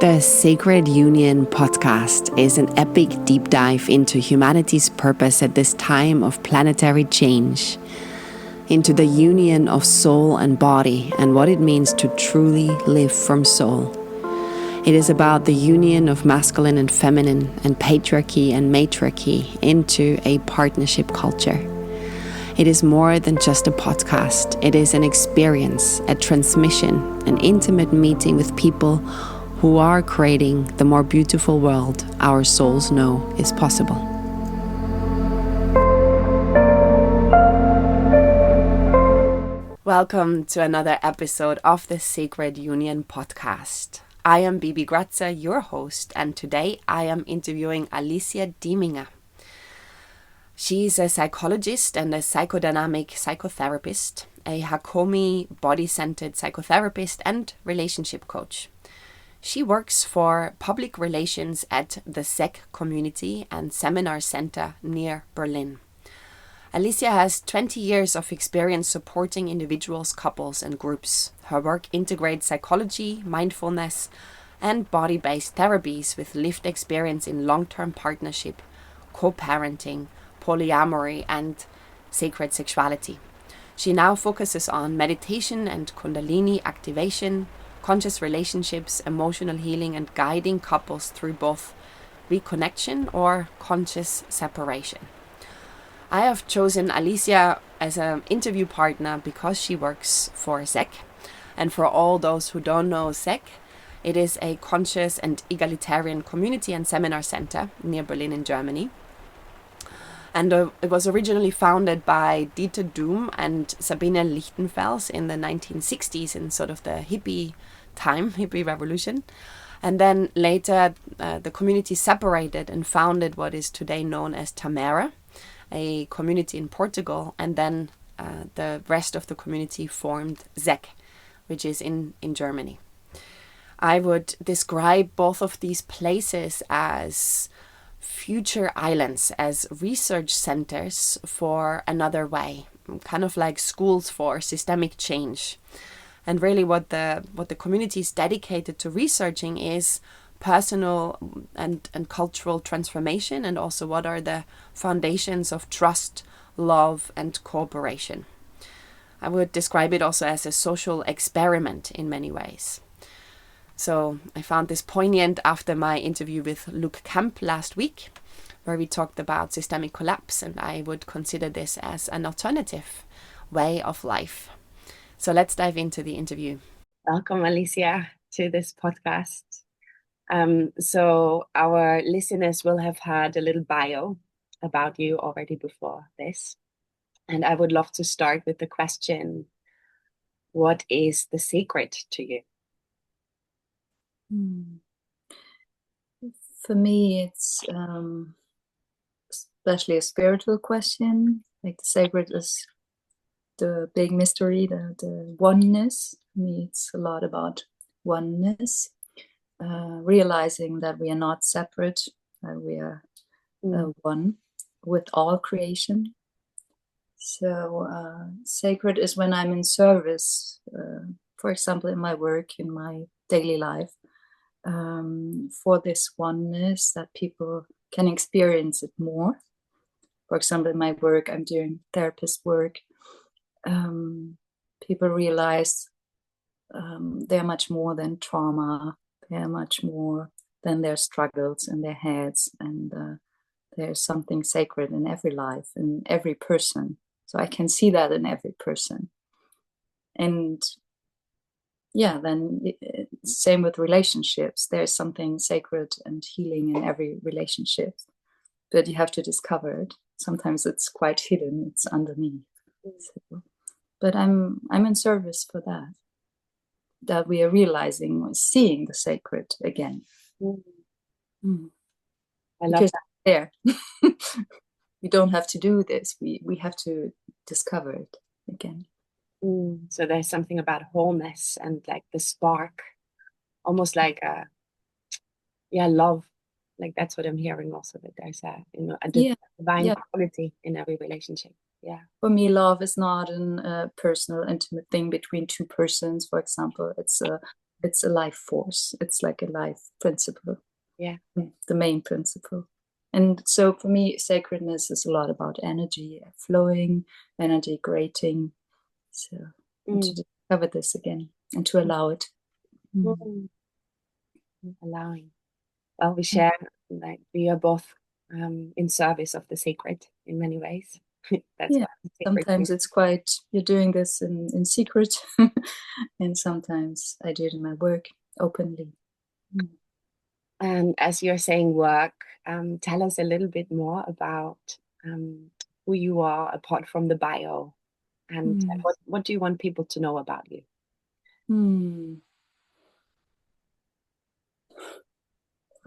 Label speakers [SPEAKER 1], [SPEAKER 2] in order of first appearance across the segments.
[SPEAKER 1] The Sacred Union podcast is an epic deep dive into humanity's purpose at this time of planetary change, into the union of soul and body and what it means to truly live from soul. It is about the union of masculine and feminine and patriarchy and matriarchy into a partnership culture. It is more than just a podcast. It is an experience, a transmission, an intimate meeting with people who are creating the more beautiful world our souls know is possible. Welcome to another episode of the Sacred Union podcast. I am Bibi Gratzer, your host, and today I am interviewing Alicia Dieminger. She's a psychologist and a psychodynamic psychotherapist, a Hakomi body-centered psychotherapist and relationship coach. She works for public relations at the ZEGG community and seminar center near Berlin. Alicia has 20 years of experience supporting individuals, couples, and groups. Her work integrates psychology, mindfulness, and body-based therapies with lived experience in long-term partnership, co-parenting, polyamory, and sacred sexuality. She now focuses on meditation and Kundalini activation, conscious relationships, emotional healing, and guiding couples through both reconnection or conscious separation. I have chosen Alicia as an interview partner because she works for ZEGG. And for all those who don't know ZEGG, it is a conscious and egalitarian community and seminar center near Berlin in Germany. And it was originally founded by Dieter Doom and Sabine Lichtenfels in the 1960s in sort of the hippie revolution. And then later the community separated and founded what is today known as Tamera, a community in Portugal. And then the rest of the community formed ZEGG, which is in Germany. I would describe both of these places as future islands, as research centers for another way, kind of like schools for systemic change. And really what the community is dedicated to researching is personal and cultural transformation, and also what are the foundations of trust, love, and cooperation. I would describe it also as a social experiment in many ways. So I found this poignant after my interview with Luke Kemp last week, where we talked about systemic collapse, and I would consider this as an alternative way of life. So let's dive into the interview. Welcome, Alicia, to this podcast. So our listeners will have had a little bio about you already before this. And I would love to start with the question, what is the sacred to you?
[SPEAKER 2] For me, it's especially a spiritual question. Like the sacred is the big mystery, the oneness. For me, it's a lot about oneness, realizing that we are not separate, we are one with all creation. So sacred is when I'm in service, for example, in my work, in my daily life, for this oneness, that people can experience it more. For example, in my work, I'm doing therapist work. People realize they're much more than trauma. They're much more than their struggles in their heads. And there's something sacred in every life, in every person. So I can see that in every person. And yeah, then same with relationships. There's something sacred and healing in every relationship, but you have to discover it. Sometimes it's quite hidden, it's underneath. So, but I'm in service for that we are realizing, seeing the sacred again.
[SPEAKER 1] I love that.
[SPEAKER 2] There. We don't have to do this. We have to discover it again.
[SPEAKER 1] So there's something about wholeness and like the spark, almost like love. Like that's what I'm hearing also, that there's a divine quality in every relationship. Yeah.
[SPEAKER 2] For me, love is not a personal, intimate thing between two persons, for example. It's a it's a life force. It's like a life principle.
[SPEAKER 1] Yeah.
[SPEAKER 2] The main principle. And so for me, sacredness is a lot about energy flowing, energy creating. So and to discover this again and to allow it.
[SPEAKER 1] Allowing. Well, we share, like, we are both in service of the sacred in many ways. That's why
[SPEAKER 2] sometimes it's quite, you're doing this in secret, and sometimes I do it in my work openly.
[SPEAKER 1] And as you're saying work, tell us a little bit more about who you are apart from the bio, and what do you want people to know about you?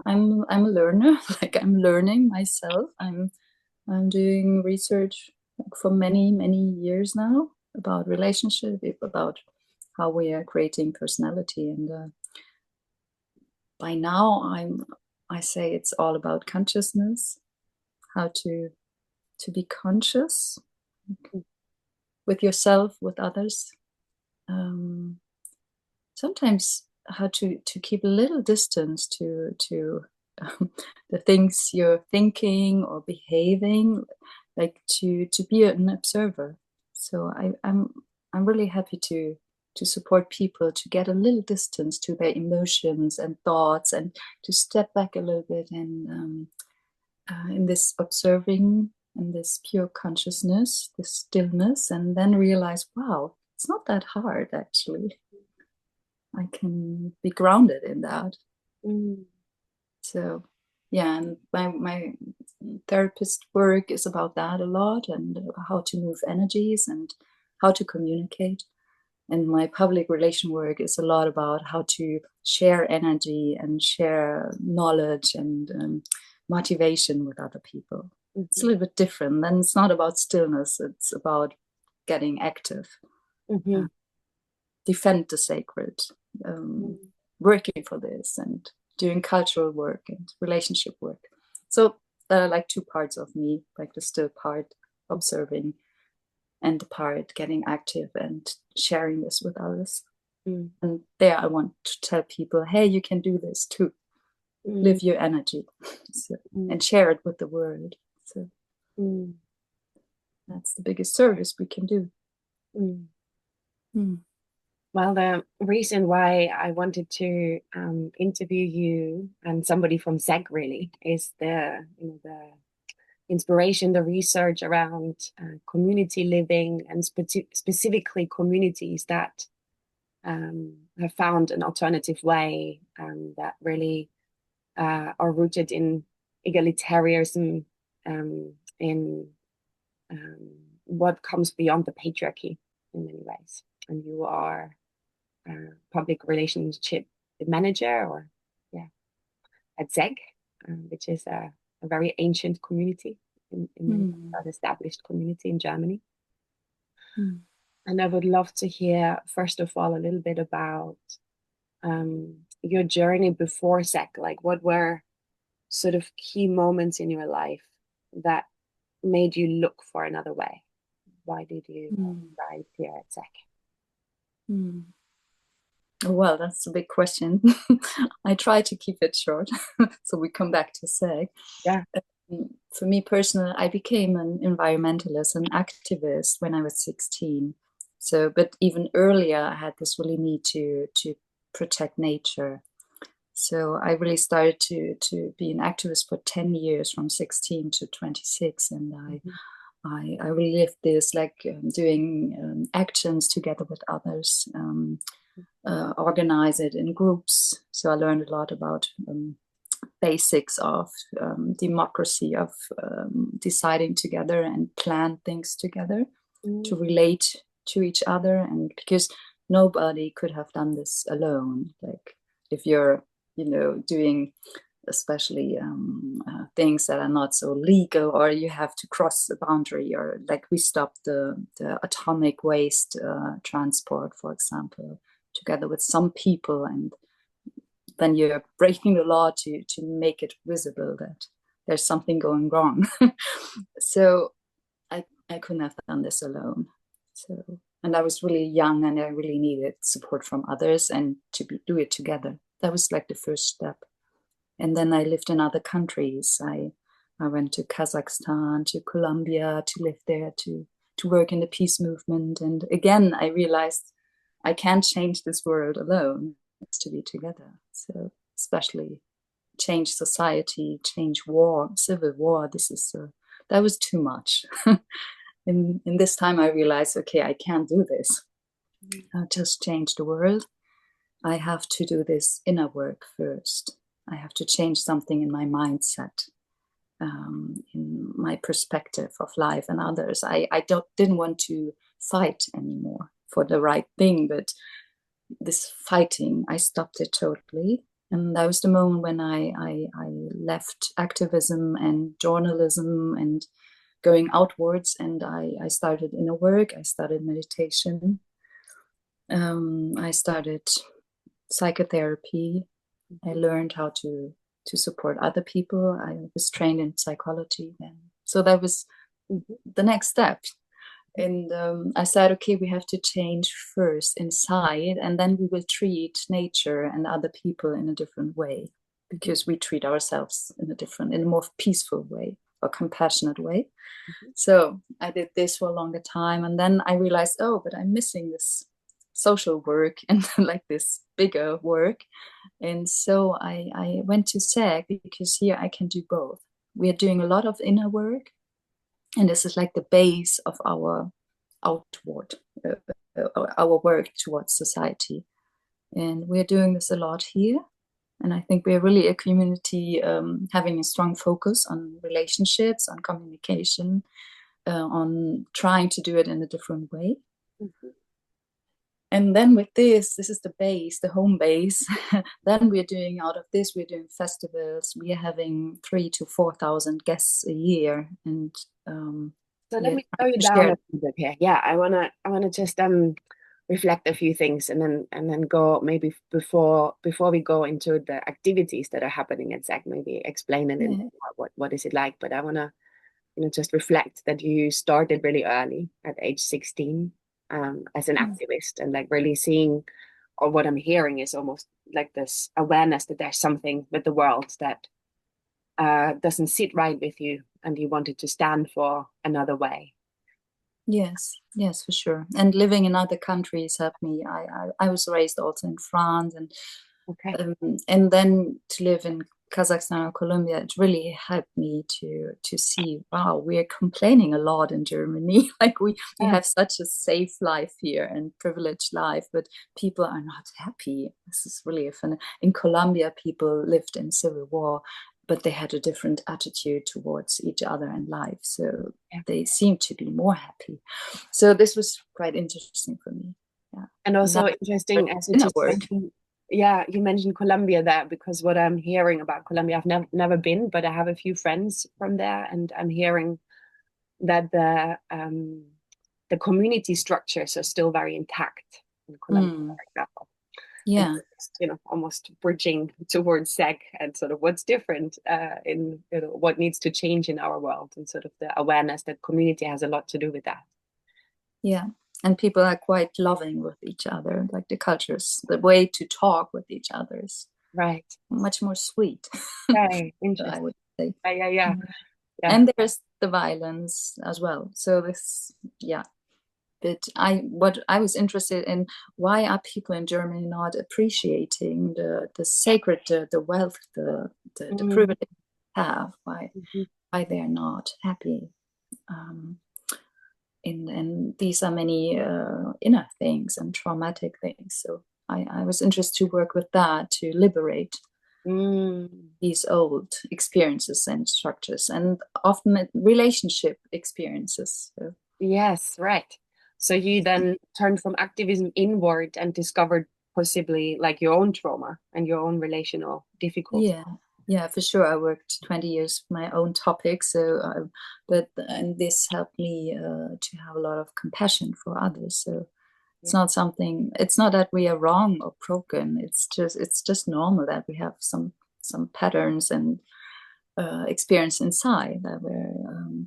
[SPEAKER 2] I'm a learner. Like, I'm learning myself. I'm doing research for many years now about relationship, about how we are creating personality, and by now I say it's all about consciousness, how to be conscious with yourself, with others. Sometimes how to keep a little distance to the things you're thinking or behaving, like to be an observer. So I'm really happy to support people to get a little distance to their emotions and thoughts, and to step back a little bit, and in this observing and this pure consciousness, this stillness, and then realize, wow, it's not that hard actually. I can be grounded in that. So yeah, and my therapist work is about that a lot, and how to move energies and how to communicate. And my public relation work is a lot about how to share energy and share knowledge and motivation with other people. It's a little bit different. Then it's not about stillness, it's about getting active. Defend the sacred, working for this, and doing cultural work and relationship work. So there are like two parts of me, like the still part, observing, and the part getting active and sharing this with others. And there I want to tell people, hey, you can do this too. Live your energy, and share it with the world. So that's the biggest service we can do.
[SPEAKER 1] Well, the reason why I wanted to interview you and somebody from ZEGG really is the inspiration, the research around community living, and specifically communities that have found an alternative way that really are rooted in egalitarianism, in what comes beyond the patriarchy in many ways. And you are a public relationship manager, at ZEGG, which is a very ancient community, in an established community in Germany. And I would love to hear, first of all, a little bit about your journey before ZEGG. Like, what were sort of key moments in your life that made you look for another way? Why did you arrive here at ZEGG?
[SPEAKER 2] Well, that's a big question. I try to keep it short, so we come back to ZEGG.
[SPEAKER 1] Yeah.
[SPEAKER 2] For me personally, I became an environmentalist, an activist when I was 16. So, but even earlier, I had this really need to protect nature. So I really started to be an activist for 10 years, from 16 to 26, and I really lived this, like doing actions together with others, organize it in groups. So I learned a lot about basics of democracy, of deciding together and plan things together, to relate to each other. And because nobody could have done this alone. Like, if you're, doing especially things that are not so legal, or you have to cross the boundary, or like we stopped the atomic waste transport, for example, together with some people, and then you're breaking the law to make it visible that there's something going wrong. So I couldn't have done this alone. So, I was really young, and I really needed support from others and do it together. That was like the first step. And then I lived in other countries. I went to Kazakhstan, to Colombia, to live there, to work in the peace movement. And again, I realized I can't change this world alone. It's to be together. So especially change society, change war, civil war. That was too much. in this time, I realized, okay, I can't do this. I'll just change the world. I have to do this inner work first. I have to change something in my mindset, in my perspective of life and others. I didn't want to fight anymore for the right thing, but this fighting, I stopped it totally. And that was the moment when I left activism and journalism and going outwards, and I started inner work. I started meditation. I started psychotherapy. I learned how to support other people. I was trained in psychology then. So that was the next step. And I said, okay, we have to change first inside, and then we will treat nature and other people in a different way, because we treat ourselves in a more peaceful way or compassionate way. So I did this for a longer time, and then I realized, oh, but I'm missing this social work and like this bigger work. And so I went to ZEGG, because here I can do both. We are doing a lot of inner work, and this is like the base of our outward, our work towards society. And we're doing this a lot here. And I think we're really a community having a strong focus on relationships, on communication, on trying to do it in a different way. And then with this is the base, the home base. Then we're doing out of this, we're doing festivals. We are having 3,000 to 4,000 guests a year. And
[SPEAKER 1] so let me slow you down a little bit here. Yeah, I wanna just reflect a few things, and then go maybe before we go into the activities that are happening at ZEGG, maybe explain a little bit what is it like. But I wanna just reflect that you started really early at age 16 as an activist, and like really seeing, or what I'm hearing is almost like this awareness that there's something with the world that doesn't sit right with you, and you wanted to stand for another way.
[SPEAKER 2] Yes, for sure. And living in other countries helped me. I was raised also in France, and and then to live in Kazakhstan or Colombia, it really helped me to see, wow, we are complaining a lot in Germany. Like we have such a safe life here and privileged life, but people are not happy. This is really a fun. In Colombia, people lived in civil war, but they had a different attitude towards each other and life. So they seemed to be more happy. So this was quite interesting for me. Yeah.
[SPEAKER 1] And also interesting as it is. Yeah, you mentioned Colombia there, because what I'm hearing about Colombia, I've never been, but I have a few friends from there, and I'm hearing that the community structures are still very intact in Colombia, for example.
[SPEAKER 2] Yeah.
[SPEAKER 1] And, almost bridging towards ZEGG and sort of what's different in what needs to change in our world, and sort of the awareness that community has a lot to do with that.
[SPEAKER 2] Yeah. And people are quite loving with each other, like the cultures, the way to talk with each other is much more sweet.
[SPEAKER 1] Right. Interesting.
[SPEAKER 2] I would say.
[SPEAKER 1] Yeah.
[SPEAKER 2] And there's the violence as well. So this, But what I was interested in, why are people in Germany not appreciating the sacred, the wealth, the privilege they have? Why they're not happy? And these are many inner things and traumatic things. So I was interested to work with that, to liberate these old experiences and structures, and often relationship experiences. So.
[SPEAKER 1] Yes, right. So you then turned from activism inward and discovered possibly like your own trauma and your own relational difficulties.
[SPEAKER 2] Yeah, for sure. I worked 20 years with my own topic. So, and this helped me to have a lot of compassion for others. So it's not something. It's not that we are wrong or broken. It's just normal that we have some patterns and experience inside that were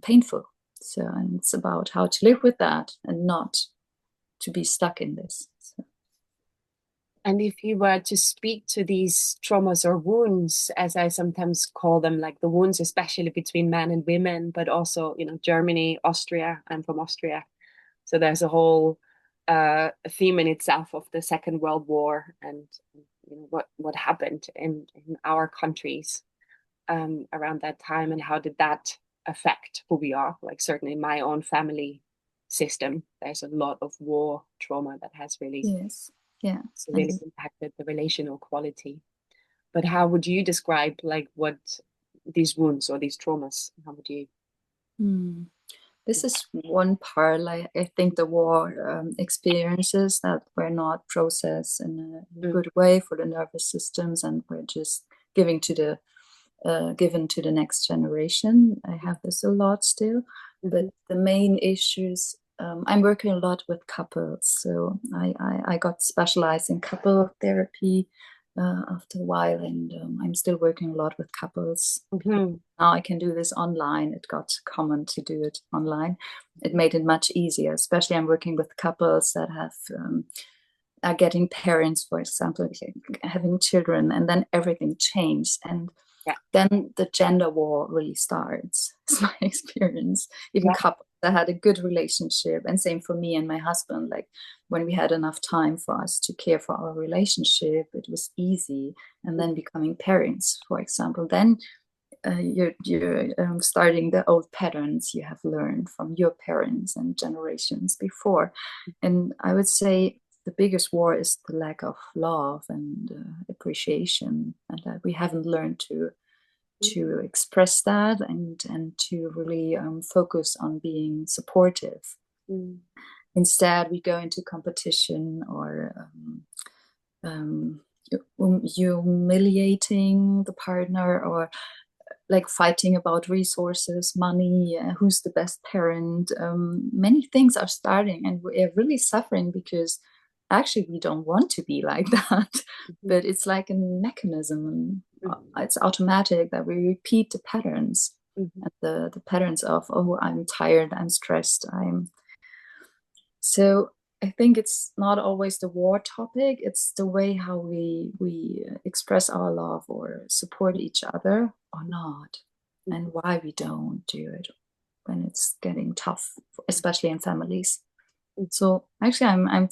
[SPEAKER 2] painful. So, and it's about how to live with that and not to be stuck in this. So.
[SPEAKER 1] And if you were to speak to these traumas or wounds, as I sometimes call them, like the wounds, especially between men and women, but also, Germany, Austria, I'm from Austria. So there's a whole theme in itself of the Second World War and what happened in our countries around that time, and how did that affect who we are. Like certainly in my own family system, there's a lot of war trauma that has really,
[SPEAKER 2] yes, yeah,
[SPEAKER 1] really impacted the relational quality. But how would you describe like what these wounds or these traumas, how would you?
[SPEAKER 2] This is one part, like I think the war experiences that were not processed in a good way for the nervous systems, and were just given to the next generation. I have this a lot still, but the main issues, I'm working a lot with couples, so I got specialized in couple therapy after a while, and I'm still working a lot with couples. Now I can do this online. It got common to do it online. It made it much easier, especially I'm working with couples that are getting parents, for example, having children, and then everything changed, and then the gender war really starts. It's my experience. Even couples that had a good relationship, and same for me and my husband, like when we had enough time for us to care for our relationship, it was easy. And then becoming parents, for example, then you're starting the old patterns you have learned from your parents and generations before. And I would say the biggest war is the lack of love and appreciation, and that we haven't learned to express that, and to really focus on being supportive. Instead, we go into competition, or humiliating the partner, or like fighting about resources, money, who's the best parent. Many things are starting, and we're really suffering because actually we don't want to be like that. But it's like a mechanism. It's automatic that we repeat the patterns, and the patterns of, oh, I'm tired, I'm stressed, so I think it's not always the war topic. It's the way how we express our love or support each other or not, and why we don't do it when it's getting tough, especially in families. So actually, I'm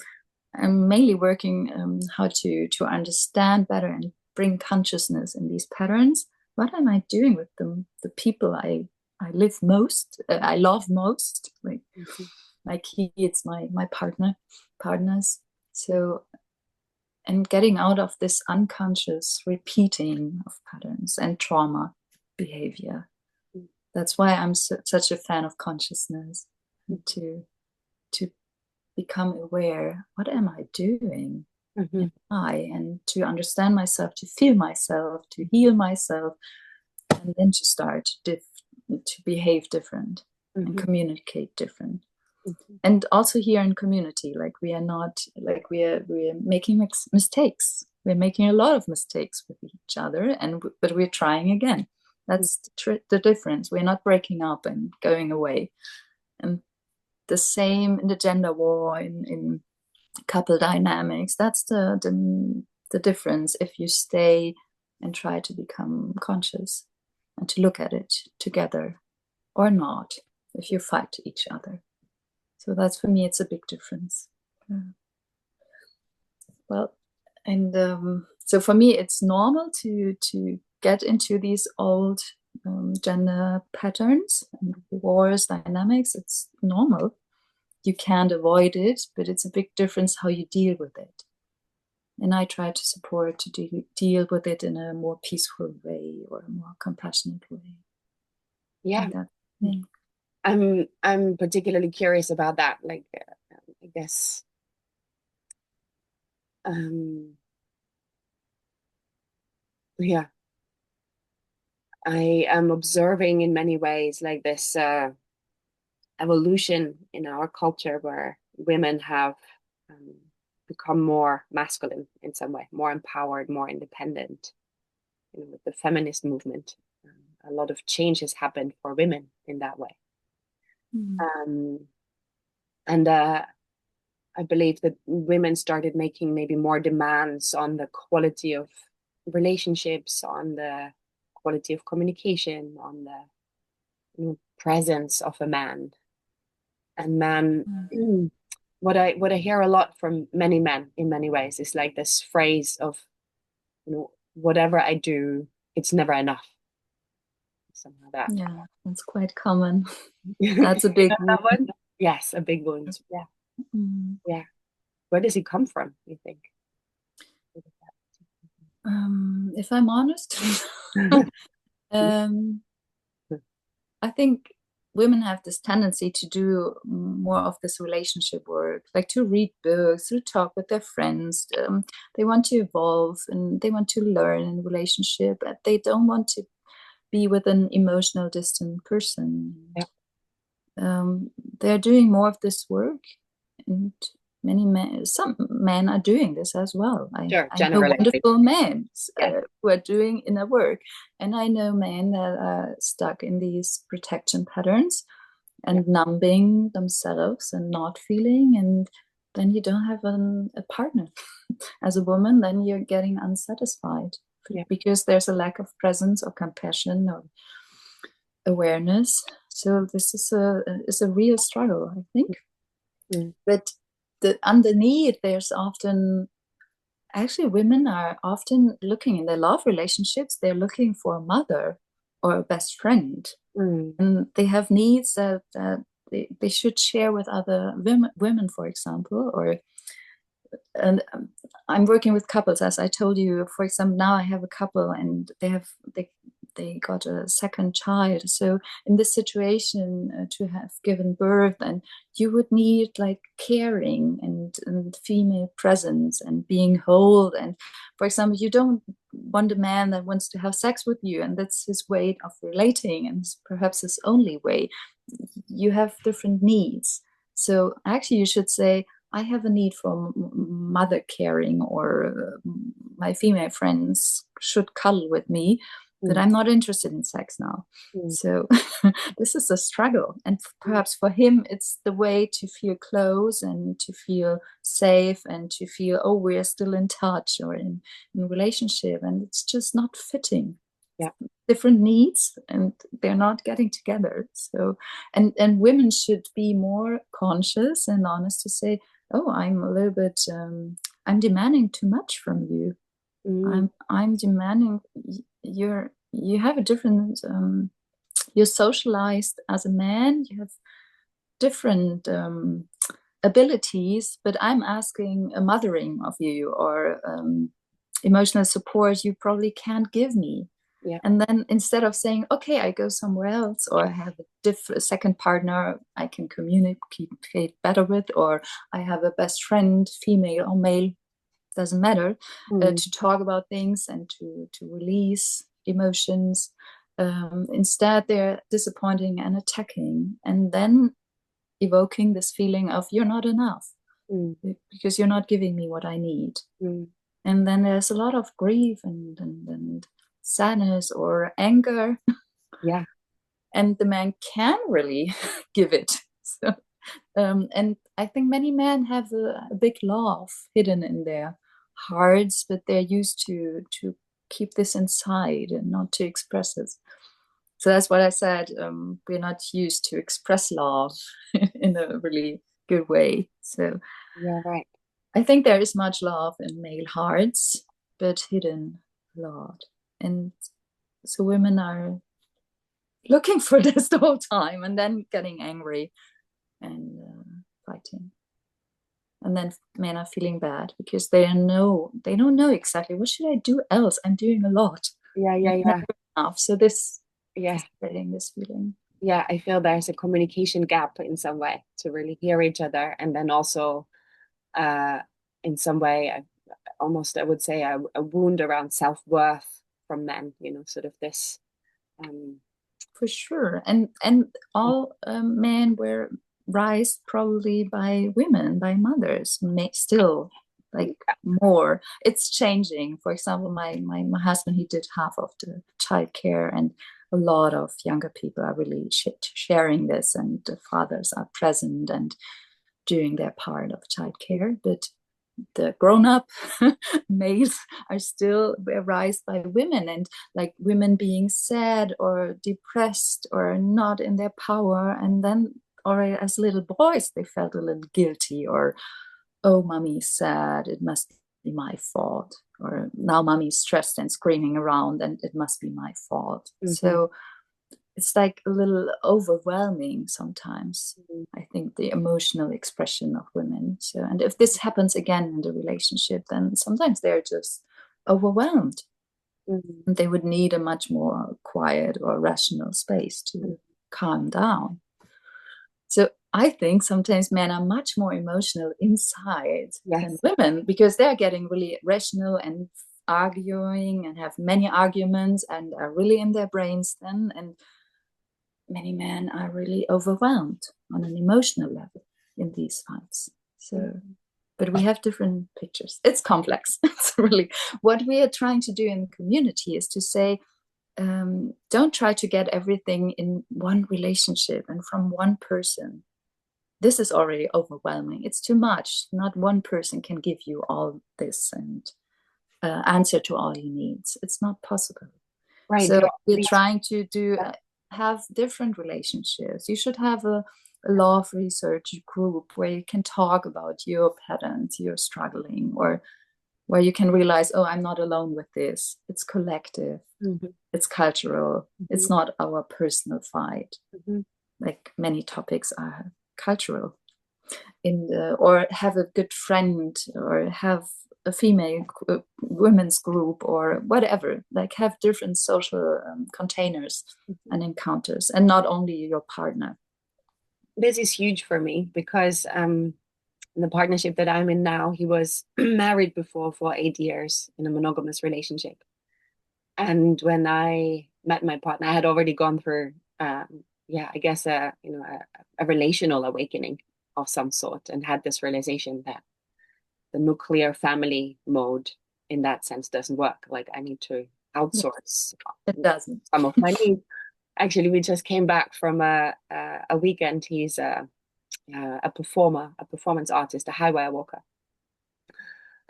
[SPEAKER 2] mainly working how to understand better and bring consciousness in these patterns. What am I doing with them? The people I live most, I love most, like my kids, my partners. So, and getting out of this unconscious repeating of patterns and trauma behavior. That's why I'm such a fan of consciousness, to become aware. What am I doing? And to understand myself, to feel myself, to heal myself, and then to start to behave different and communicate different. And also here in community, like we are not, like we're making mistakes. We're making a lot of mistakes with each other, but we're trying again. That's the difference. We're not breaking up and going away. And the same in the gender war, in couple dynamics. That's the difference. If you stay and try to become conscious and to look at it together, or not, if you fight each other. So that's, for me, it's a big difference. Well, and so for me, it's normal to get into these old gender patterns and wars dynamics. It's normal. You can't avoid it, but it's a big difference how you deal with it. And I try to support to deal with it in a more peaceful way, or a more compassionate way.
[SPEAKER 1] Yeah. I'm particularly curious about that. Like, I guess, yeah, I am observing in many ways like this evolution in our culture where women have become more masculine in some way, more empowered, more independent. With the feminist movement, a lot of change has happened for women in that way. And I believe that women started making maybe more demands on the quality of relationships, on the quality of communication, on the presence of a man. And man, what I hear a lot from many men in many ways is like this phrase of, whatever I do, it's never enough. Somehow that.
[SPEAKER 2] Yeah, that's quite common. That's a big
[SPEAKER 1] that one? Yes, a big one. Yeah.
[SPEAKER 2] Mm.
[SPEAKER 1] Yeah. Where does it come from, you think?
[SPEAKER 2] If I'm honest, I think women have this tendency to do more of this relationship work, like to read books, to talk with their friends. They want to evolve and they want to learn in relationship. But they don't want to be with an emotional distant person.
[SPEAKER 1] Yeah.
[SPEAKER 2] They're doing more of this work, and some men are doing this as well.
[SPEAKER 1] Sure,
[SPEAKER 2] I know
[SPEAKER 1] generally.
[SPEAKER 2] wonderful men
[SPEAKER 1] Yeah.
[SPEAKER 2] who are doing inner work, and I know men that are stuck in these protection patterns and numbing themselves and not feeling, and then you don't have a partner. As a woman, then you're getting unsatisfied because there's a lack of presence or compassion or awareness. So this is a real struggle, I think. But underneath, there's often, actually, women are often looking in their love relationships, they're looking for a mother or a best friend. And they have needs that they should share with other women, for example. And I'm working with couples, as I told you. For example, now I have a couple, and they got a second child. So in this situation, to have given birth, and you would need like caring and female presence and being whole. And for example, you don't want a man that wants to have sex with you, and that's his way of relating, and perhaps his only way. You have different needs. So actually, you should say, I have a need for mother caring, or my female friends should cuddle with me, but I'm not interested in sex now. So this is a struggle. And perhaps for him, it's the way to feel close and to feel safe and to feel, oh, we're still in touch or in relationship. And it's just not fitting.
[SPEAKER 1] Yeah.
[SPEAKER 2] Different needs, and they're not getting together. So, and women should be more conscious and honest to say, oh, I'm a little bit, I'm demanding too much from you. I'm demanding, you have a different, you're socialized as a man, you have different abilities, but I'm asking a mothering of you, or emotional support you probably can't give me.
[SPEAKER 1] Yeah.
[SPEAKER 2] And then instead of saying, okay, I go somewhere else, or I have a second partner I can communicate better with, or I have a best friend, female or male, doesn't matter, to talk about things and to release emotions. Instead, they're disappointing and attacking, and then evoking this feeling of you're not enough because you're not giving me what I need. And then there's a lot of grief and sadness or anger.
[SPEAKER 1] Yeah.
[SPEAKER 2] And the man can really give it. So, and I think many men have a big love hidden in their hearts, but they're used to keep this inside and not to express it. So that's what I said. We're not used to express love in a really good way. So
[SPEAKER 1] yeah, right.
[SPEAKER 2] I think there is much love in male hearts, but hidden a lot. And so women are looking for this the whole time, and then getting angry and fighting. And then men are feeling bad because they don't know exactly what should I do else. I'm doing a lot.
[SPEAKER 1] Yeah.
[SPEAKER 2] Enough. So this
[SPEAKER 1] is
[SPEAKER 2] creating this feeling.
[SPEAKER 1] Yeah, I feel there's a communication gap in some way to really hear each other, and then also in some way, almost I would say a wound around self-worth from men, sort of this.
[SPEAKER 2] For sure. And all men were raised probably by women, by mothers, still like more. It's changing. For example, my husband, he did half of the childcare, and a lot of younger people are really sharing this, and the fathers are present, and doing their part of childcare, but the grown-up males are still raised by women, and like women being sad or depressed or not in their power, and then, or as little boys, they felt a little guilty, or oh, mommy's sad, it must be my fault, or now mommy's stressed and screaming around and it must be my fault. So it's like a little overwhelming sometimes, I think, the emotional expression of women. So, and if this happens again in the relationship, then sometimes they're just overwhelmed. And they would need a much more quiet or rational space to calm down. So I think sometimes men are much more emotional inside than women, because they're getting really rational and arguing and have many arguments and are really in their brains then. And many men are really overwhelmed on an emotional level in these fights. So, but we have different pictures. It's complex. It's really what we are trying to do in the community is to say, don't try to get everything in one relationship and from one person. This is already overwhelming. It's too much. Not one person can give you all this and answer to all your needs. It's not possible. Right. So we're trying to have different relationships. You should have a love research group where you can talk about your patterns, you're struggling, or where you can realize, oh, I'm not alone with this. It's collective. It's cultural. It's not our personal fight. Like many topics are cultural. Or have a good friend, or have a female women's group, or whatever, like have different social containers and encounters, and not only your partner.
[SPEAKER 1] This is huge for me because in the partnership that I'm in now, he was married before for 8 years in a monogamous relationship. And when I met my partner, I had already gone through, I guess a relational awakening of some sort, and had this realization that the nuclear family mode in that sense doesn't work. Like I need to outsource some of my needs. Actually, we just came back from a weekend. He's a performer, a performance artist, a high wire walker.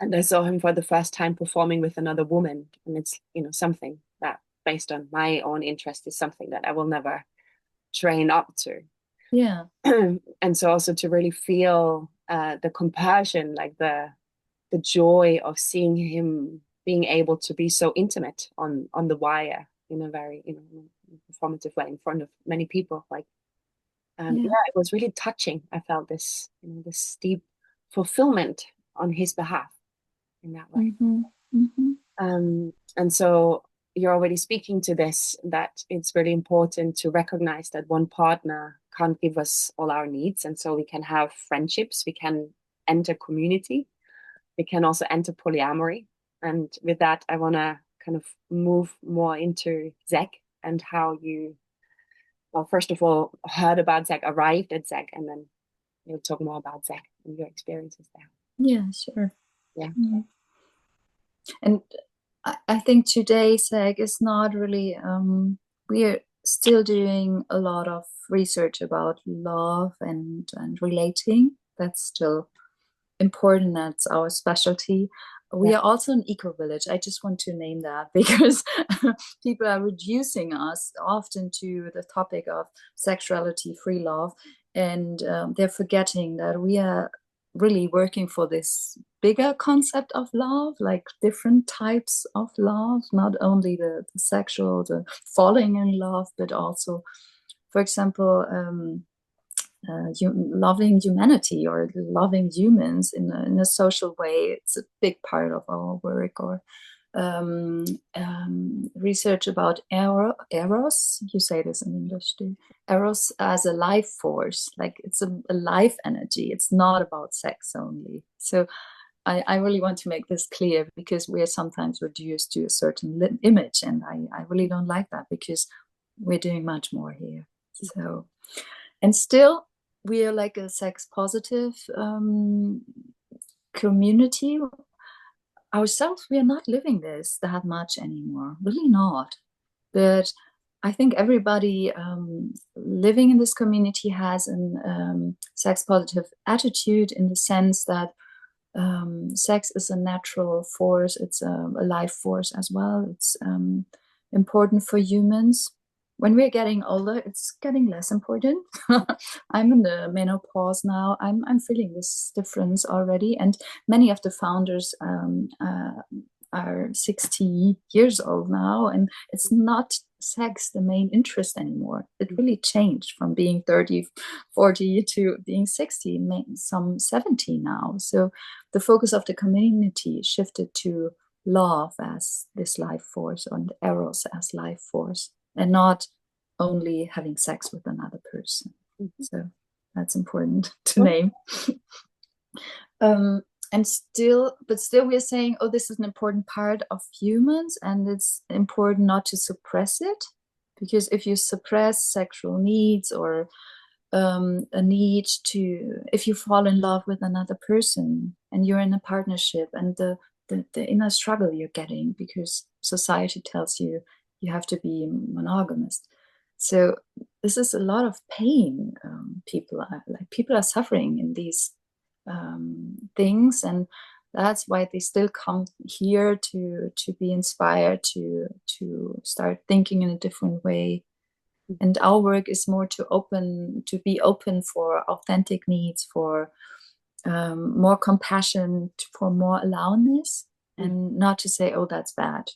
[SPEAKER 1] And I saw him for the first time performing with another woman. And it's, something that, based on my own interest, is something that I will never train up to.
[SPEAKER 2] Yeah.
[SPEAKER 1] And so also to really feel the compassion, like the joy of seeing him being able to be so intimate on the wire in a very, performative way in front of many people. Like, it was really touching. I felt this, this deep fulfillment on his behalf in that way. And so you're already speaking to this, that it's really important to recognize that one partner can't give us all our needs. And so we can have friendships, we can enter community, we can also enter polyamory. And with that, I want to kind of move more into ZEGG and how you, well, first of all, heard about ZEGG, arrived at ZEGG, and then you'll talk more about ZEGG and your experiences there.
[SPEAKER 2] Yeah, sure.
[SPEAKER 1] Yeah.
[SPEAKER 2] And I think today ZEGG is not really, we are still doing a lot of research about love and relating. That's still important. That's our specialty. We are also an eco-village. I just want to name that because people are reducing us often to the topic of sexuality, free love, and they're forgetting that we are really working for this bigger concept of love, like different types of love, not only the sexual, the falling in love, but also, for example, loving humanity or loving humans in a social way. It's a big part of our work. Or research about eros, you say this in English too, eros as a life force, like it's a life energy. It's not about sex only. So I really want to make this clear, because we are sometimes reduced to a certain image, and I really don't like that, because we're doing much more here. So, and still we are like a sex positive community. Ourselves, we are not living this that much anymore, really not. But I think everybody living in this community has an sex positive attitude, in the sense that sex is a natural force. It's a life force as well. It's important for humans. When we're getting older, it's getting less important. I'm in the menopause now. I'm feeling this difference already, and many of the founders are 60 years old now, and it's not sex the main interest anymore. It really changed from being 30, 40 to being 60, some 70 now. So the focus of the community shifted to love as this life force, and eros as life force, and not only having sex with another person. So that's important to name. And still we're saying, oh, this is an important part of humans, and it's important not to suppress it, because if you suppress sexual needs, or a need to, if you fall in love with another person and you're in a partnership, and the inner struggle you're getting because society tells you you have to be monogamous. So this is a lot of pain. People are suffering in these things, and that's why they still come here to be inspired to start thinking in a different way. And our work is more to be open for authentic needs, for more compassion, for more allowness, and not to say, oh, that's bad.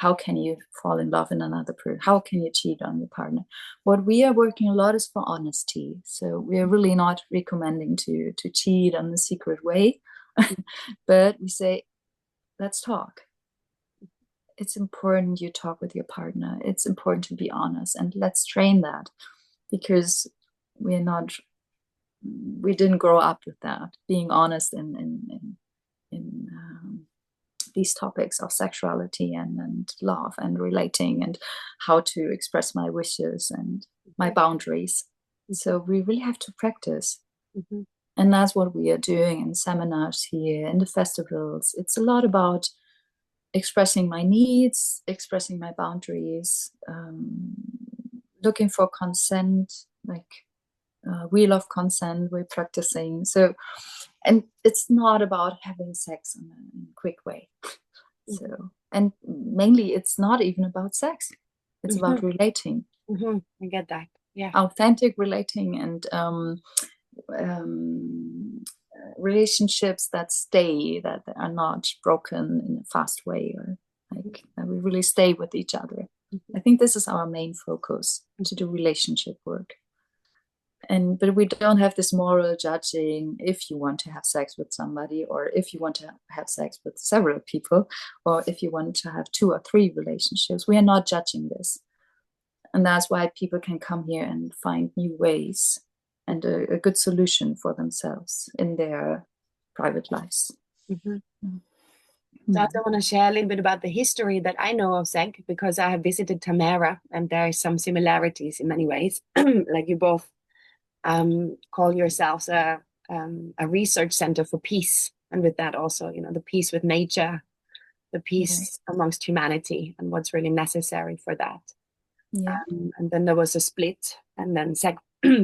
[SPEAKER 2] How can you fall in love in another person? How can you cheat on your partner? What we are working a lot is for honesty. So we are really not recommending to cheat on the secret way, but we say, let's talk. It's important you talk with your partner. It's important to be honest, and let's train that, because we didn't grow up with that, being honest in these topics of sexuality and love and relating, and how to express my wishes and my boundaries. So we really have to practice. And that's what we are doing in seminars here, in the festivals. It's a lot about expressing my needs, expressing my boundaries, looking for consent, like wheel of consent we're practicing. So, and it's not about having sex in a quick way. So, and mainly it's not even about sex. It's about relating.
[SPEAKER 1] I get that. Yeah.
[SPEAKER 2] Authentic relating, and relationships that stay, that are not broken in a fast way, or like we really stay with each other. I think this is our main focus, to do relationship work. But we don't have this moral judging if you want to have sex with somebody, or if you want to have sex with several people, or if you want to have 2 or 3 relationships. We are not judging this. And that's why people can come here and find new ways and a good solution for themselves in their private lives.
[SPEAKER 1] So I also want to share a little bit about the history that I know of ZEGG, because I have visited Tamara, and there are some similarities in many ways. Like you both call yourselves a research center for peace, and with that also, the peace with nature, the peace amongst humanity, and what's really necessary for that. And then there was a split, and then ZEGG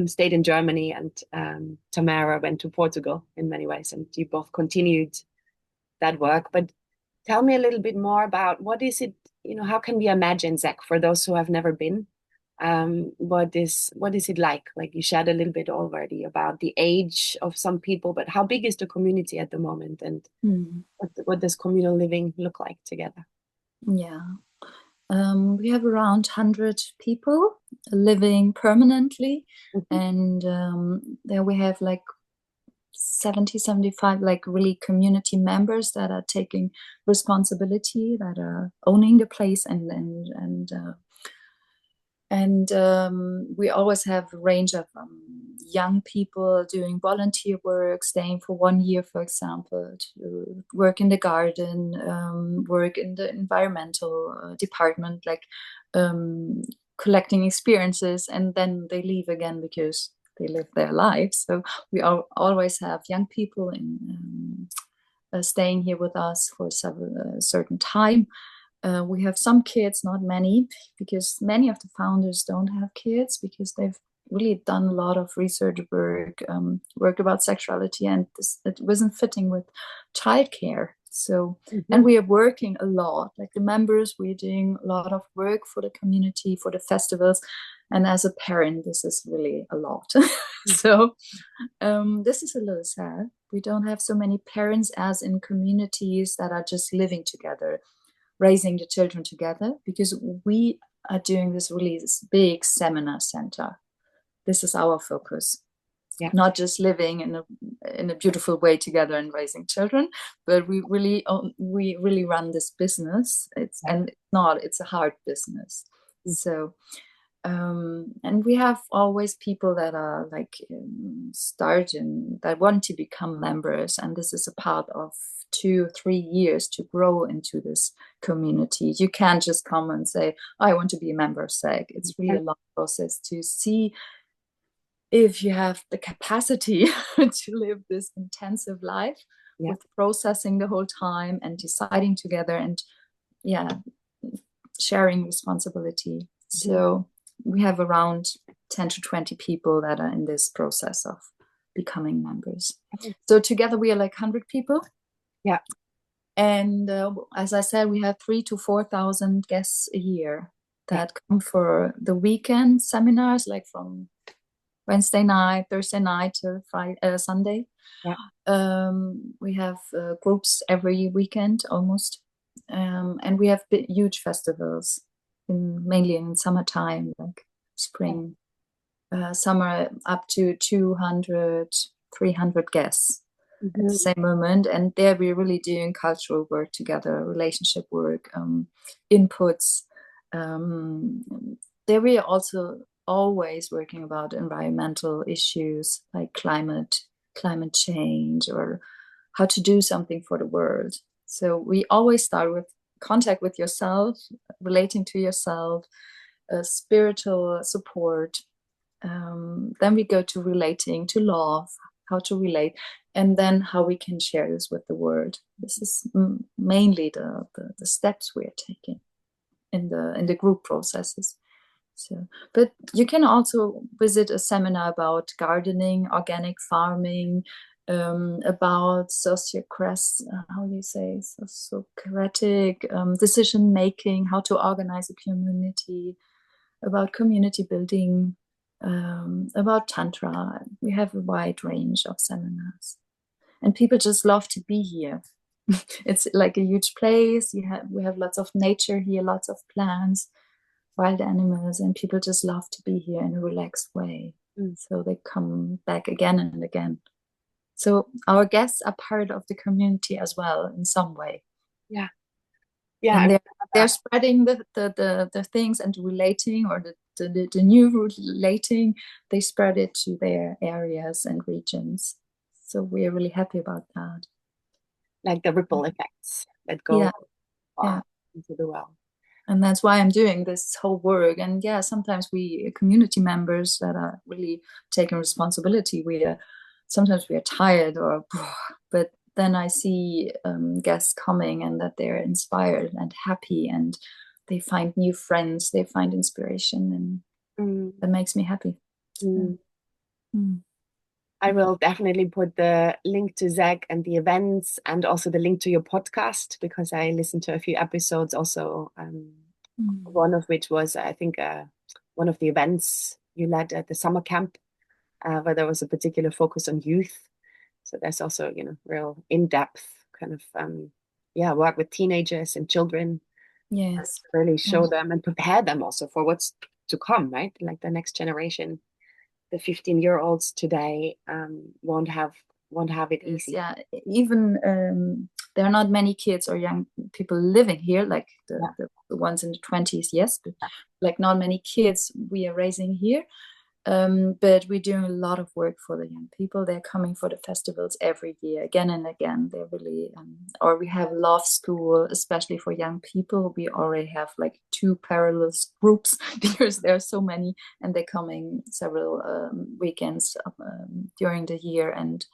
[SPEAKER 1] stayed in Germany, and Tamara went to Portugal in many ways, and you both continued that work. But tell me a little bit more about what is it, how can we imagine ZEGG for those who have never been? What is it like? Like you shared a little bit already about the age of some people, but how big is the community at the moment, and what does communal living look like together?
[SPEAKER 2] We have around 100 people living permanently, and there we have like 70, 75 like really community members that are taking responsibility, that are owning the place, and we always have a range of young people doing volunteer work, staying for 1 year, for example, to work in the garden, work in the environmental department, like collecting experiences, and then they leave again because they live their lives. So we always have young people staying here with us for a certain time. We have some kids, not many, because many of the founders don't have kids because they've really done a lot of research work about sexuality, and it wasn't fitting with childcare. So, and we are working a lot, like the members, we're doing a lot of work for the community, for the festivals. And as a parent, this is really a lot. So this is a little sad. We don't have so many parents as in communities that are just living together, raising the children together, because we are doing this really big seminar center. This is our focus. Yeah. Not just living in a beautiful way together and raising children, but we really run this business. It's a hard business. So and we have always people that are like starting, that want to become members, and this is a part of 2-3 years to grow into this community. You can't just come and say, I want to be a member of ZEGG. It's really a long process to see if you have the capacity to live this intensive life with processing the whole time and deciding together and sharing responsibility. So we have around 10 to 20 people that are in this process of becoming members. So together we are like 100 people. Yeah. And as I said, we have 3,000 to 4,000 guests a year that come for the weekend seminars, like from Wednesday night, Thursday night to Friday, Sunday. Yeah. We have groups every weekend almost. And we have huge festivals, mainly in summertime, like spring, summer, up to 200, 300 guests at the same moment. And there we're really doing cultural work together, relationship work, inputs. There we are also always working about environmental issues like climate change, or how to do something for the world. So we always start with contact with yourself, relating to yourself, spiritual support. Then we go to relating to love, how to relate, and then how we can share this with the world. This is mainly the steps we are taking in the group processes. So, but you can also visit a seminar about gardening, organic farming, about sociocratic decision making, how to organize a community, about community building, about tantra. We have a wide range of seminars, and people just love to be here. It's like a huge place. We have lots of nature here, lots of plants, wild animals, and people just love to be here in a relaxed way. So they come back again and again. So our guests are part of the community as well in some way. Yeah. And they're spreading the things and relating, or the new relating, they spread it to their areas and regions. So we're really happy about that.
[SPEAKER 3] Like the ripple effects that go into the world.
[SPEAKER 2] And that's why I'm doing this whole work. And sometimes we community members that are really taking responsibility, sometimes we are tired, but then I see guests coming and that they're inspired and happy, and they find new friends, they find inspiration, and that makes me happy.
[SPEAKER 3] I will definitely put the link to ZEGG and the events, and also the link to your podcast, because I listened to a few episodes also, one of which was, I think, one of the events you led at the summer camp, where there was a particular focus on youth. So there's also, real in-depth kind of, work with teenagers and children.
[SPEAKER 2] Yes.
[SPEAKER 3] Really show them and prepare them also for what's to come, right? Like the next generation. The 15-year-olds today won't have it easy.
[SPEAKER 2] Yeah, even there are not many kids or young people living here, like the ones in the 20s, yes, but like not many kids we are raising here. But we're doing a lot of work for the young people. They're coming for the festivals every year, again and again. They're really, or we have love school, especially for young people. We already have like 2 parallel groups because there are so many, and they're coming several weekends during the year. And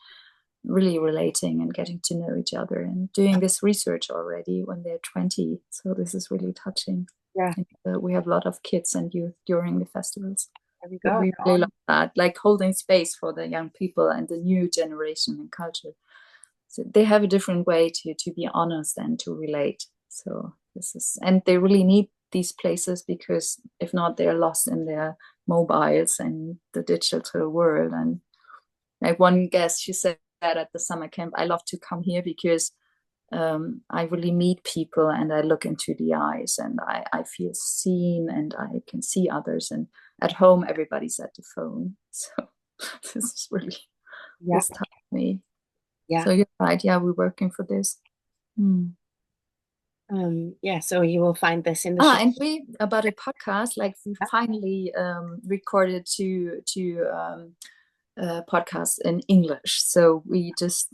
[SPEAKER 2] really relating and getting to know each other and doing this research already when they're 20. So this is really touching.
[SPEAKER 3] Yeah.
[SPEAKER 2] And, we have a lot of kids and youth during the festivals.
[SPEAKER 3] There we
[SPEAKER 2] So
[SPEAKER 3] go.
[SPEAKER 2] we really love that, like holding space for the young people and the new generation and culture. So they have a different way to be honest and to relate. So this is, and they really need these places, because if not, they're lost in their mobiles and the digital world. And like one guest, she said at the summer camp, I love to come here because I really meet people and I look into the eyes and I feel seen and I can see others. And at home, everybody's at the phone. So this is really, this touched me.
[SPEAKER 3] Yeah.
[SPEAKER 2] So you're right. Yeah, we're working for this.
[SPEAKER 3] Yeah, so you will find this in the
[SPEAKER 2] and we about a podcast, like we finally recorded two podcasts in English. So we just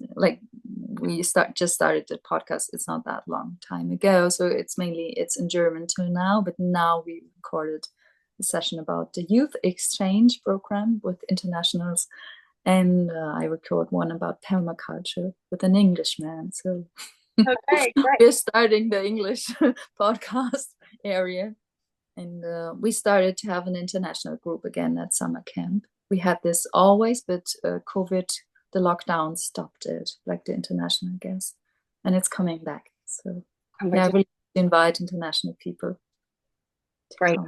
[SPEAKER 2] started the podcast. It's not that long time ago, so it's in German till now. But now we recorded a session about the youth exchange program with internationals, and I record one about permaculture with an Englishman. So.
[SPEAKER 3] Okay, great.
[SPEAKER 2] We're starting the English podcast area, and we started to have an international group again at summer camp. We had this always, but COVID, the lockdown stopped it, like the international guests, and it's coming back. So yeah, I really invite international people.
[SPEAKER 3] Great.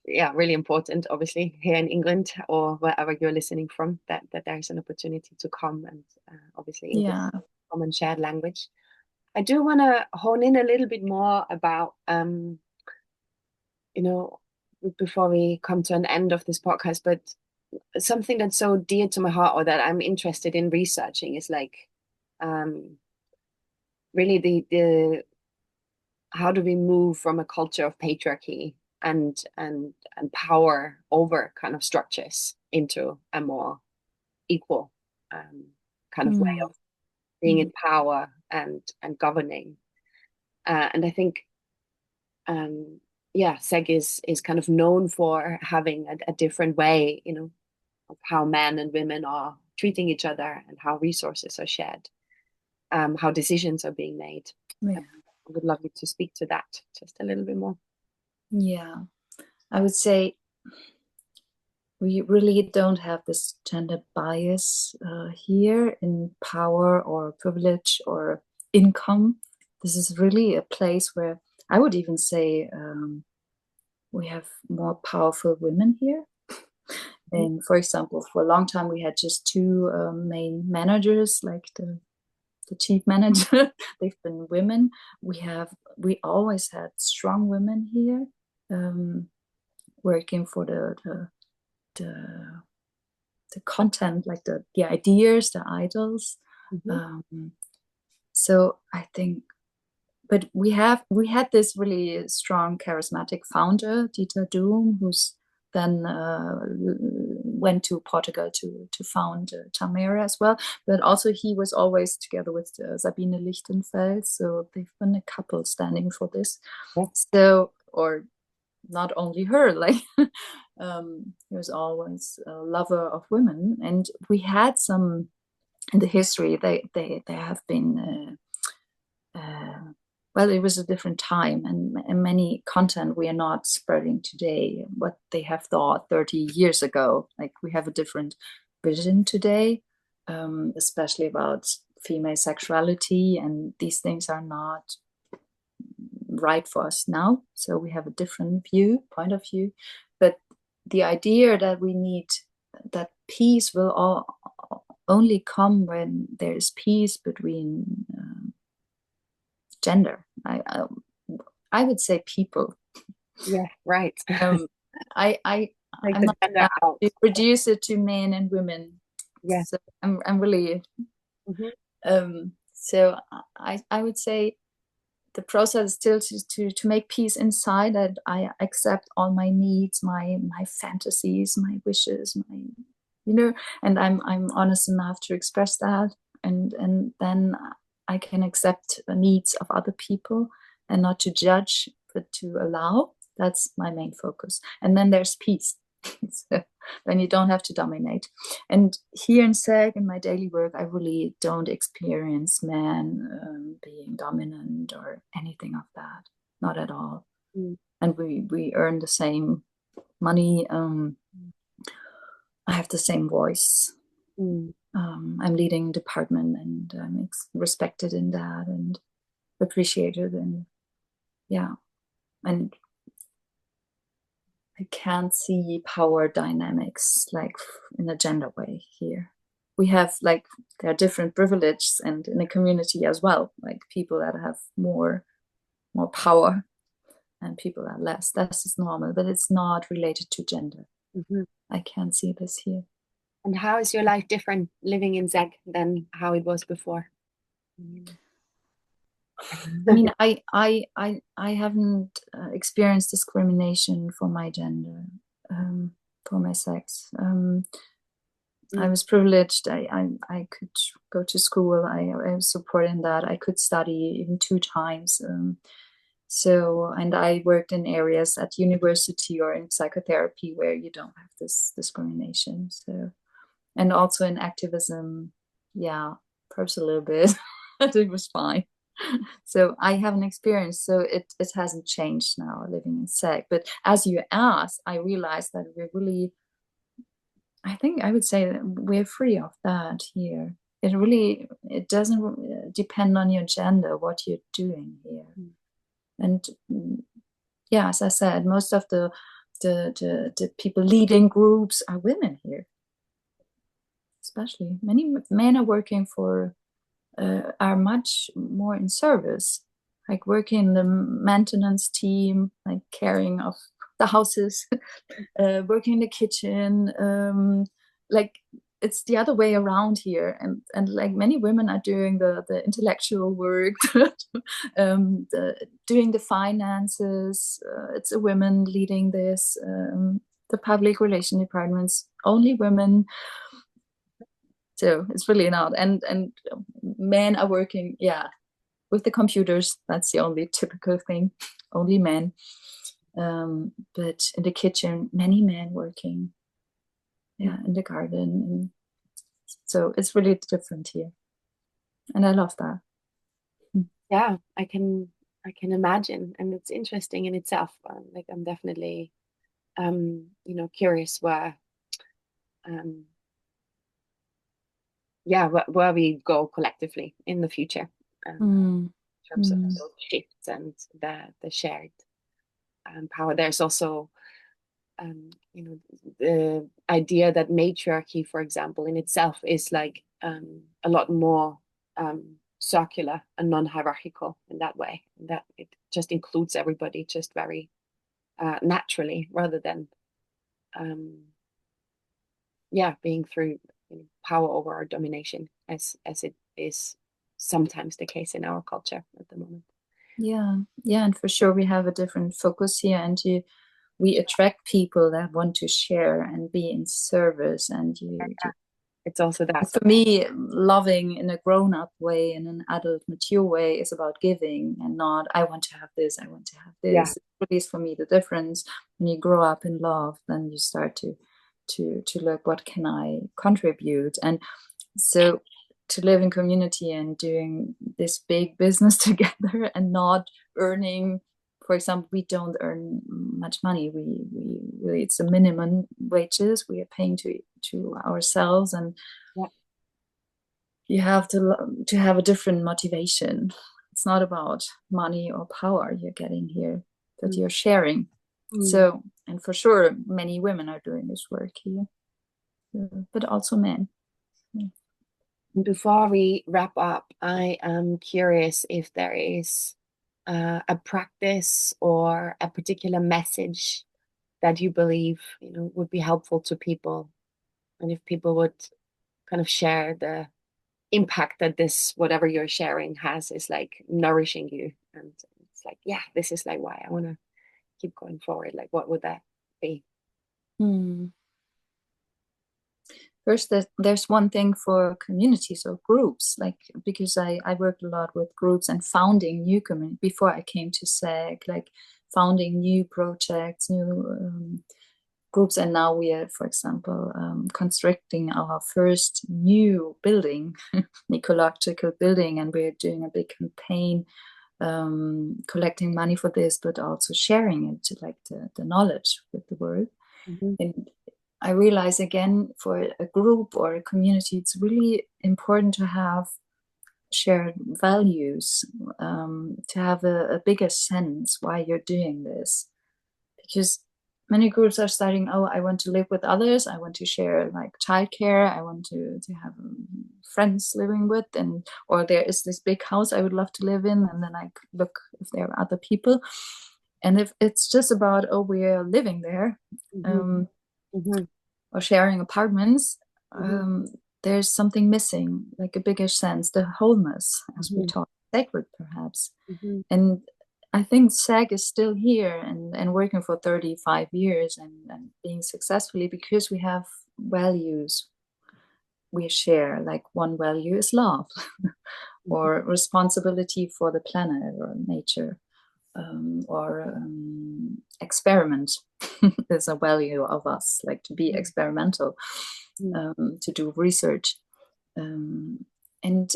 [SPEAKER 3] Yeah, really important, obviously, here in England or wherever you're listening from, that there is an opportunity to come and obviously English, common shared language. I do want to hone in a little bit more about, before we come to an end of this podcast, but something that's so dear to my heart or that I'm interested in researching is like, really the how do we move from a culture of patriarchy and power over kind of structures into a more equal kind of way of being in power and governing. And I think, ZEGG is kind of known for having a different way, of how men and women are treating each other and how resources are shared, how decisions are being made.
[SPEAKER 2] Yeah.
[SPEAKER 3] I would love you to speak to that just a little bit more.
[SPEAKER 2] Yeah, I would say we really don't have this gender bias here in power or privilege or income. This is really a place where I would even say we have more powerful women here. And for example, for a long time, we had just two main managers, like the chief manager. They've been women. We always had strong women here working for the content, like the ideas, the idols. So I think, but we had this really strong charismatic founder, Dieter Doom, who's then went to Portugal to found Tamera as well. But also he was always together with Sabine Lichtenfeld. So they've been a couple standing for this. So, or not only her, like he was always a lover of women. And we had some in the history, they have been well, it was a different time, and many content we are not spreading today, what they have thought 30 years ago. Like we have a different vision today, especially about female sexuality, and these things are not right for us now. So we have a different point of view. But the idea that we need, that peace will only come when there is peace between gender. I would say people.
[SPEAKER 3] Yeah, right.
[SPEAKER 2] I'm not to reduce it to men and women.
[SPEAKER 3] Yeah,
[SPEAKER 2] so I'm really. So I would say the process is still to make peace inside, that I accept all my needs, my fantasies, my wishes, and I'm honest enough to express that, and then I can accept the needs of other people and not to judge, but to allow. That's my main focus. And then there's peace. So then you don't have to dominate. And here in ZEGG, in my daily work, I really don't experience men being dominant or anything of that. Not at all. And we earn the same money. I have the same voice. I'm leading department, and I'm respected in that and appreciated. And yeah, and I can't see power dynamics like in a gender way here. We have like, there are different privileges, and in a community as well, like people that have more power and people that less. That's just normal, but it's not related to gender. I can't see this here.
[SPEAKER 3] And how is your life different living in ZEGG than how it was before?
[SPEAKER 2] I mean, I haven't experienced discrimination for my gender, for my sex. I was privileged. I could go to school. I was supported in that. I could study even 2 times. So, and I worked in areas at university or in psychotherapy where you don't have this discrimination. So, and also in activism, yeah, perhaps a little bit, but it was fine. So I haven't experienced, so it hasn't changed now living in ZEGG. But as you asked, I realized that we're really, I think I would say that we're free of that here. It doesn't depend on your gender, what you're doing here. And yeah, as I said, most of the people leading groups are women here. Especially many men are working for, are much more in service, like working in the maintenance team, like caring of the houses, working in the kitchen, like it's the other way around here. And like many women are doing the intellectual work, doing the finances. It's a women leading this, the public relation departments, only women. So it's really not. And men are working, yeah, with the computers. That's the only typical thing, only men. But in the kitchen, many men working, yeah, in the garden. And so it's really different here. And I love that.
[SPEAKER 3] Yeah, I can imagine. And it's interesting in itself. Like I'm definitely, curious where, where we go collectively in the future, in terms of those shifts and the shared power. There's also, the idea that matriarchy, for example, in itself is like a lot more circular and non-hierarchical in that way, and that it just includes everybody just very naturally, rather than being through power over or domination, as it is sometimes the case in our culture at the moment.
[SPEAKER 2] Yeah, and for sure we have a different focus here, and we attract people that want to share and be in service, and
[SPEAKER 3] it's also that.
[SPEAKER 2] For me, loving in a grown-up way, in an adult, mature way, is about giving, and not I want to have this, I want to have this.
[SPEAKER 3] Yeah.
[SPEAKER 2] It is for me the difference. When you grow up in love, then you start to look, what can I contribute? And so to live in community and doing this big business together and not earning, for example, we don't earn much money. We it's a minimum wages we are paying to ourselves, and you have to have a different motivation. It's not about money or power you're getting here, but you're sharing. So, and for sure, many women are doing this work here, but also men.
[SPEAKER 3] Before we wrap up, I am curious if there is a practice or a particular message that you believe would be helpful to people, and if people would kind of share the impact that this whatever you're sharing has, is like nourishing you, and it's like, yeah, this is like why I want to keep going forward. Like, what would that be?
[SPEAKER 2] First, there's one thing for communities or groups, like, because I worked a lot with groups and founding new community before I came to ZEGG, like founding new projects, new groups. And now we are, for example, constructing our first new building, ecological building, and we're doing a big campaign, collecting money for this, but also sharing it, like the knowledge with the world. And I realize, again, for a group or a community, it's really important to have shared values, to have a bigger sense why you're doing this. Because many groups are starting, oh, I want to live with others, I want to share like childcare, I want to have friends living with, and or there is this big house I would love to live in, and then I look if there are other people. And if it's just about, oh, we're living there, or sharing apartments, there's something missing, like a bigger sense, the wholeness, as we talk, sacred perhaps. And I think ZEGG is still here and working for 35 years and being successfully because we have values we share. Like one value is love, or responsibility for the planet or nature, or experiment is a value of us, like to be experimental, to do research. And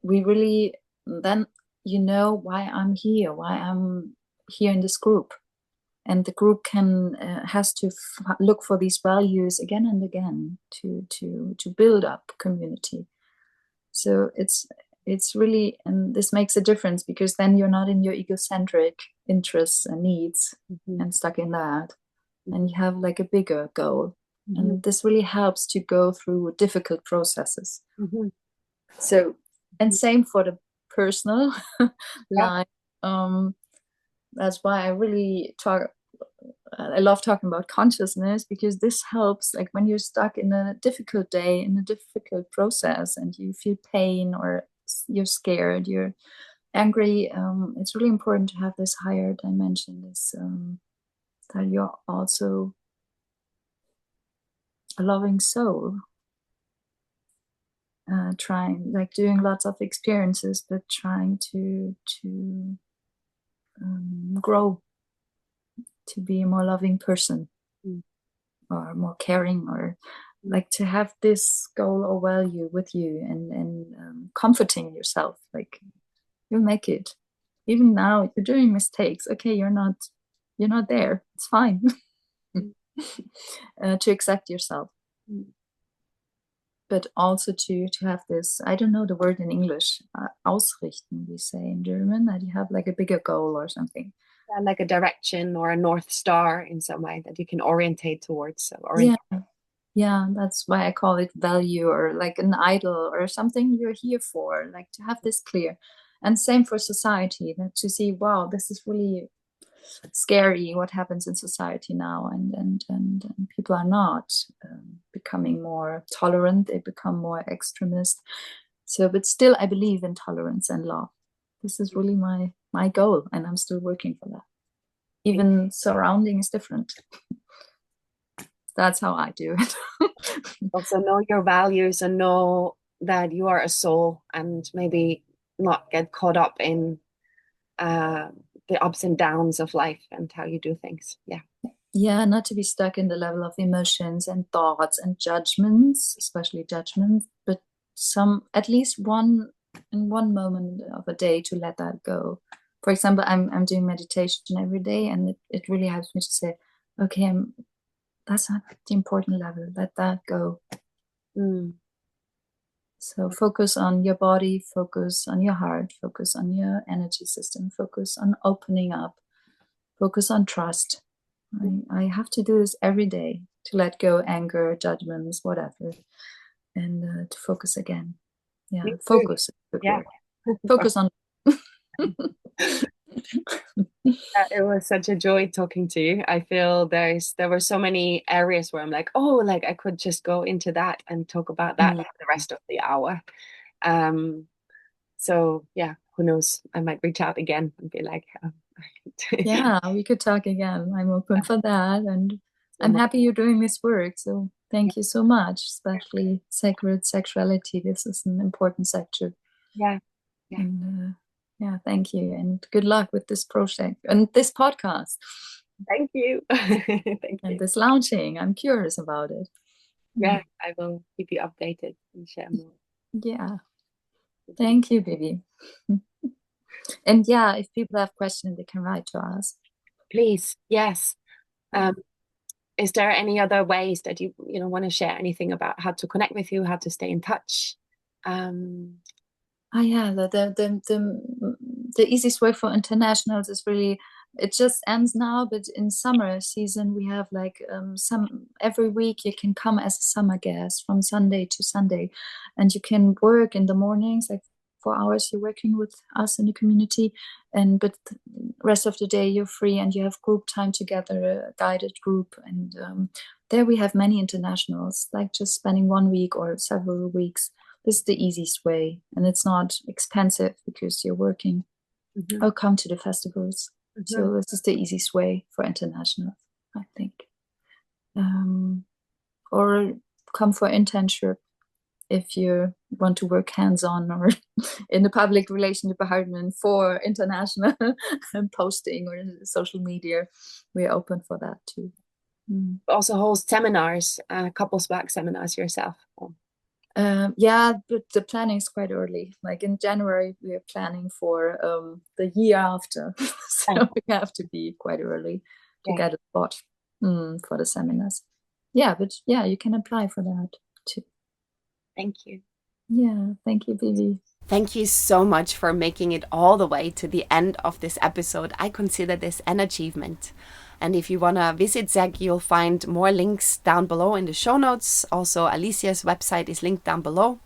[SPEAKER 2] we really then, why I'm here, why I'm here in this group. And the group has to look for these values again and again to build up community. So it's really, and this makes a difference, because then you're not in your egocentric interests and needs and stuck in that, and you have like a bigger goal. And this really helps to go through difficult processes. So, and same for the personal life. That's why I really I love talking about consciousness, because this helps, like when you're stuck in a difficult day, in a difficult process, and you feel pain, or you're scared, you're angry, it's really important to have this higher dimension, this that you're also a loving soul, trying, like doing lots of experiences, but trying to grow, to be a more loving person, or more caring, or like to have this goal or value with you, and comforting yourself, like you'll make it. Even now you're doing mistakes, okay, you're not there, it's fine. To accept yourself, but also to have this, I don't know the word in English, ausrichten, we say in German, that you have like a bigger goal or something.
[SPEAKER 3] Like a direction or a North Star in some way that you can orientate towards.
[SPEAKER 2] Yeah, that's why I call it value, or like an idol or something you're here for, like to have this clear. And same for society, that to see, wow, this is really scary what happens in society now, and people are not becoming more tolerant, they become more extremist. So, but still I believe in tolerance and love. This is really my goal, and I'm still working for that, even surrounding is different. That's how I do it.
[SPEAKER 3] Also know your values and know that you are a soul, and maybe not get caught up in the ups and downs of life and how you do things.
[SPEAKER 2] Yeah, not to be stuck in the level of emotions and thoughts and judgments, especially judgments, but at least in one moment of a day, to let that go. For example, I'm doing meditation every day, and it really helps me to say, okay, that's not the important level, let that go. So focus on your body, focus on your heart, focus on your energy system, focus on opening up, focus on trust. I have to do this every day, to let go anger, judgments, whatever, and to focus again. Yeah, focus. Focus on.
[SPEAKER 3] It was such a joy talking to you. I feel there were so many areas where I'm like, oh, like I could just go into that and talk about that for the rest of the hour. So yeah, who knows? I might reach out again and be like,
[SPEAKER 2] yeah, we could talk again. I'm open for that, and I'm happy you're doing this work. So thank you so much, especially sacred sexuality. This is an important sector. And, yeah, thank you, and good luck with this project and this podcast.
[SPEAKER 3] Thank you. Thank
[SPEAKER 2] And
[SPEAKER 3] you.
[SPEAKER 2] this launching, I'm curious about it.
[SPEAKER 3] Yeah, I will keep you updated and share more.
[SPEAKER 2] Yeah. Thank you, baby. And yeah, if people have questions, they can write to us.
[SPEAKER 3] Please, yes. Is there any other ways that you want to share anything about how to connect with you, how to stay in touch?
[SPEAKER 2] Yeah, the easiest way for internationals is really, it just ends now, but in summer season we have like some every week you can come as a summer guest from Sunday to Sunday, and you can work in the mornings, like 4 hours you're working with us in the community, but the rest of the day you're free and you have group time together, a guided group, and there we have many internationals, like just spending 1 week or several weeks. This is the easiest way, and it's not expensive because you're working. Or come to the festivals. So this is the easiest way for international, I think. Or come for internship if you want to work hands-on or in the public relations department for international posting or social media. We're open for that too.
[SPEAKER 3] Also host seminars, couples work seminars yourself.
[SPEAKER 2] Yeah, but the planning is quite early. Like in January, we are planning for the year after. So we have to be quite early to get a spot for the seminars. Yeah, but yeah, you can apply for that too.
[SPEAKER 3] Thank you.
[SPEAKER 2] Yeah, thank you, Vivi.
[SPEAKER 1] Thank you so much for making it all the way to the end of this episode. I consider this an achievement. And if you want to visit ZEGG, you'll find more links down below in the show notes. Also, Alicia's website is linked down below.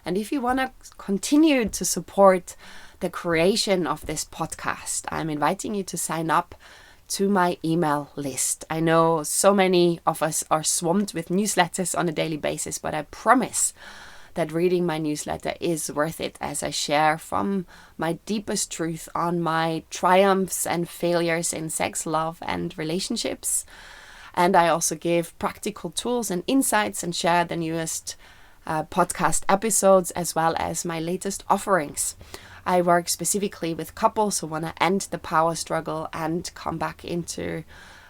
[SPEAKER 1] And if you want to continue to support the creation of this podcast, I'm inviting you to sign up to my email list. I know so many of us are swamped with newsletters on a daily basis, but I promise that reading my newsletter is worth it, as I share from my deepest truth on my triumphs and failures in sex, love, and relationships. And I also give practical tools and insights and share the newest podcast episodes as well as my latest offerings. I work specifically with couples who want to end the power struggle and come back into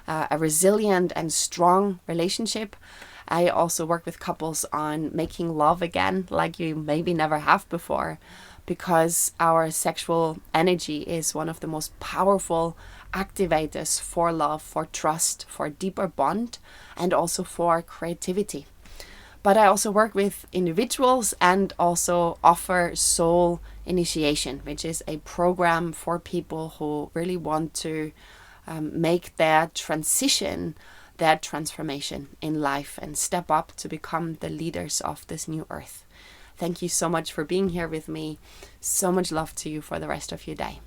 [SPEAKER 1] a resilient and strong relationship. I also work with couples on making love again, like you maybe never have before, because our sexual energy is one of the most powerful activators for love, for trust, for deeper bond, and also for creativity. But I also work with individuals and also offer Soul Initiation, which is a program for people who really want to make their transition, their transformation in life, and step up to become the leaders of this new earth. Thank you so much for being here with me. So much love to you for the rest of your day.